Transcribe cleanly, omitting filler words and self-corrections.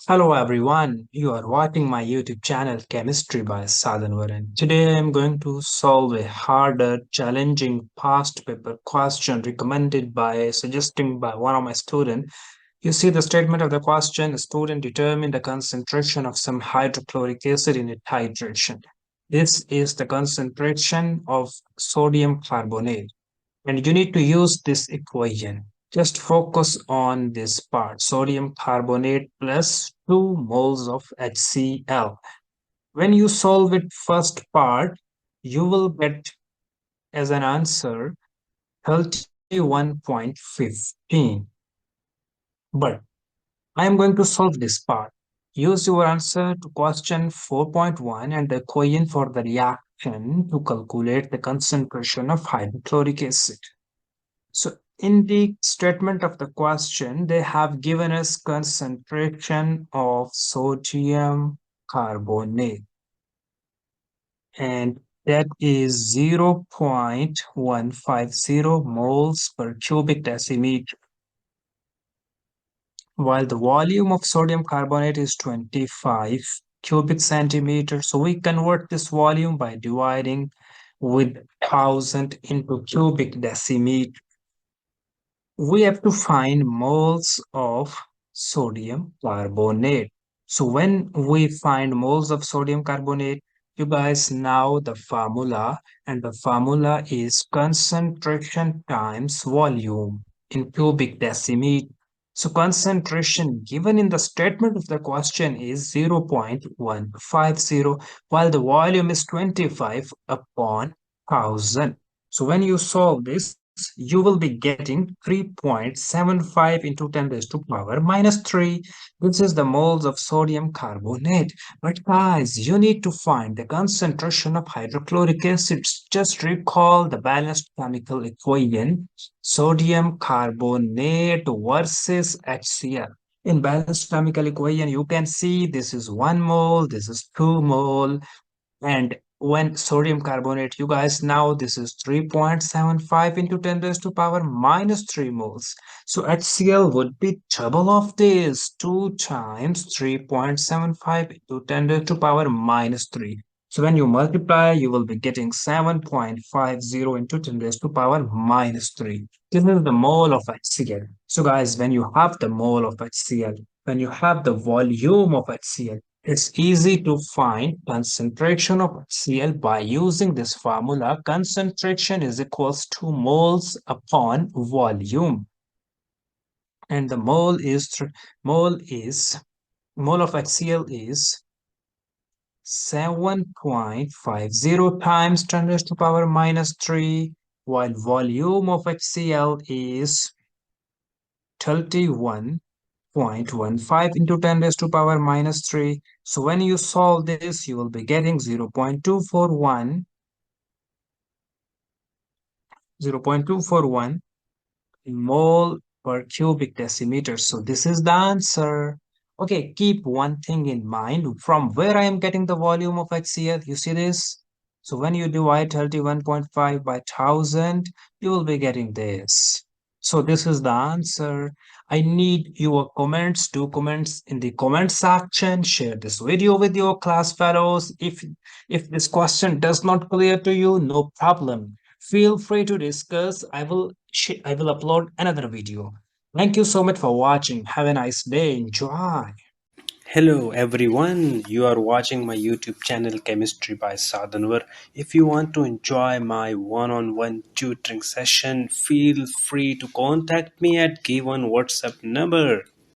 Hello everyone, you are watching my YouTube channel Chemistry by Sadhanvaran. Today I am going to solve a harder, challenging past paper question recommended by suggesting by one of my students. You see the statement of the question, the student determined the concentration of some hydrochloric acid in a titration. This is the concentration of sodium carbonate and you need to use this equation. Just focus on this part, sodium carbonate plus 2 moles of HCl. When you solve it first part, you will get as an answer 31.15. But I am going to solve this part. Use your answer to question 4.1 and the equation for the reaction to calculate the concentration of hydrochloric acid. So in the statement of the question, they have given us concentration of sodium carbonate, and that is 0.150 moles per cubic decimeter, while the volume of sodium carbonate is 25 cubic centimeters. So we convert this volume by dividing with 1000 into cubic decimeter. We have to find moles of sodium carbonate. So when we find moles of sodium carbonate, you guys know the formula, and the formula is concentration times volume in cubic decimeter. So concentration given in the statement of the question is 0.150, while the volume is 25 upon 1000. So when you solve this, you will be getting 3.75 into 10 raised to power minus 3. This is the moles of sodium carbonate. But guys, you need to find the concentration of hydrochloric acids. Just recall the balanced chemical equation, sodium carbonate versus HCl. In balanced chemical equation, you can see this is 1 mole, this is 2 mole, and when sodium carbonate, you guys know this is 3.75 into 10 raised to power minus 3 moles. So HCl would be double of this, 2 times 3.75 into 10 raised to power minus 3. So when you multiply, you will be getting 7.50 into 10 raised to power minus 3. This is the mole of HCl. So guys, when you have the mole of HCl, when you have the volume of HCl, it's easy to find concentration of HCl by using this formula. Concentration is equals to moles upon volume. And the mole of HCl is 7.50 times 10 raised to power minus 3, while volume of HCl is 31.15 into 10 raised to power minus 3. So when you solve this, you will be getting 0.241 mole per cubic decimeter. So this is the answer. Okay, keep one thing in mind. From where I am getting the volume of HCl, you see this? So when you divide 31.5 by 1000, you will be getting this. So this is the answer. I need your comments. Do comments in the comment section. Share this video with your class fellows. If this question does not clear to you, no problem. Feel free to discuss. I will upload another video. Thank you so much for watching. Have a nice day. Enjoy. Hello everyone, you are watching my YouTube channel Chemistry by Sadhanvar. If you want to enjoy my one-on-one tutoring session, feel free to contact me at given WhatsApp number.